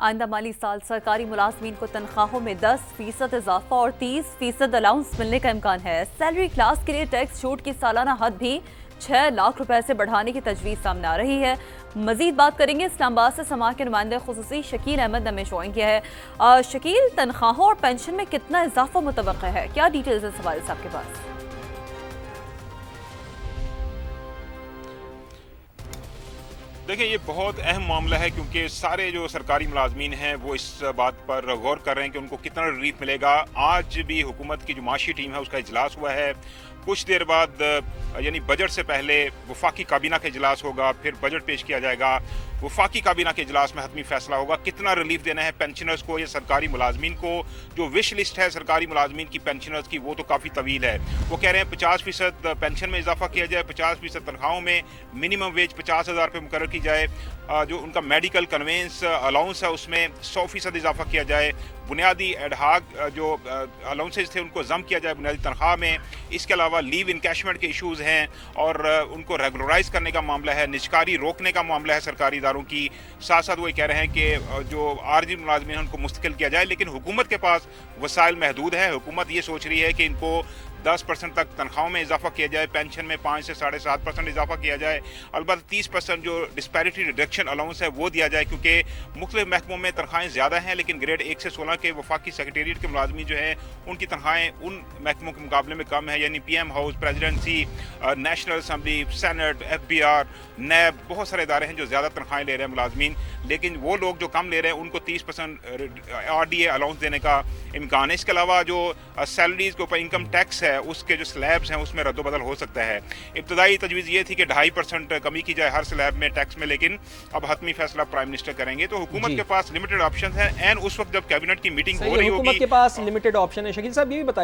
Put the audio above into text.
आइंदा माली साल सरकारी मुलाजमीन को तनख्वाहों में 10% इजाफा और 30% अलाउंस मिलने का इम्कान है। सैलरी क्लास के लिए टैक्स छूट की सालाना हद भी 6 लाख रुपए से बढ़ाने की तजवीज़ सामने आ रही है। मजीद बात करेंगे, इस्लामाबाद से समा के नुमाइंदे खुसूसी शकील अहमद ने हमें ज्वाइन किया है। शकील, तनख्वाहों और पेंशन में कितना इजाफा मुतवक्का है, क्या डिटेल्स इस हवाले से आपके पास? देखिए, ये बहुत अहम मामला है क्योंकि सारे जो सरकारी मुलाजमीन हैं वो इस बात पर गौर कर रहे हैं कि उनको कितना रिलीफ मिलेगा। आज भी हुकूमत की जो माशी टीम है उसका इजलास हुआ है। कुछ देर बाद यानी बजट से पहले वफाकी काबीना का इजलास होगा, फिर बजट पेश किया जाएगा। वफाकी काबीना के इजलास में हतमी फैसला होगा कितना रिलीफ देना है पेंशनर्स को या सरकारी मुलाजमीन को। जो विश लिस्ट है सरकारी मुलाजमीन की पेंशनर्स की वो तो काफ़ी तवील है। वो कह रहे हैं 50% पेंशन में इजाफा किया जाए, 50% तनख्वाहों में, मिनिमम वेज 50,000 रुपये मुकर्रर की जाए, जो उनका मेडिकल कन्वेंस अलाउंस है उसमें 100% इजाफा किया जाए, बुनियादी एडहाक जो अलाउंसेज थे उनको जम किया जाए बुनियादी तनख्वाह में। इसके अलावा लीव इनकैशमेंट के इशूज़ हैं और उनको रेगुलराइज करने का मामला है, निजकारी रोकने का मामला है सरकारी इदारों की। साथ साथ वो ये कह रहे हैं कि जो आर्जी मुलाजमीन हैं उनको मुस्तकिल किया जाए, लेकिन हुकूमत के पास वसाइल महदूद हैं। हुकूमत ये सोच रही है कि इनको 10% तक तनख्वाहों में इजाफा किया जाए, पेंशन में 5 से 7.5% इजाफा किया जाए, अलबत्ता 30% जो डिस्पैरिटी रिडक्शन अलाउंस है वो दिया जाए, क्योंकि मुख्तलिफ महकमों में तनख्वाहें ज़्यादा हैं लेकिन ग्रेड 1 से 16 के वफाकी सेक्रेटेरिएट के मुलाजमीन जो हैं उनकी तनख्वाहें उन महकमों के मुकाबले में कम है। यानी PM house, presidency, national assembly, senate, FBR, नैब, बहुत सारे इदारे हैं जो ज़्यादा तनख्वाहें ले रहे हैं मुलाजमीन, लेकिन वो लोग जो कम ले रहे हैं उनको 30% RDA अलाउंस देने का इम्कान है। इसके अलावा जो सैलरीज के ऊपर इनकम टैक्स है उसके जो स्लैब्स हैं उसमें रद्दोबदल हो सकता है। इब्तदाई तजवीज़ ये थी कि 2.5% कमी की जाए हर स्लैब में टैक्स में, लेकिन अब हतमी फैसला प्राइम मिनिस्टर करेंगे। तो हुकूमत के पास लिमिटेड ऑप्शन है एंड उस वक्त जब कैबिनेट की मीटिंग हो रही होगी हुकूमत के पास लिमिटेड ऑप्शन है। शकील साहब, ये भी बताइए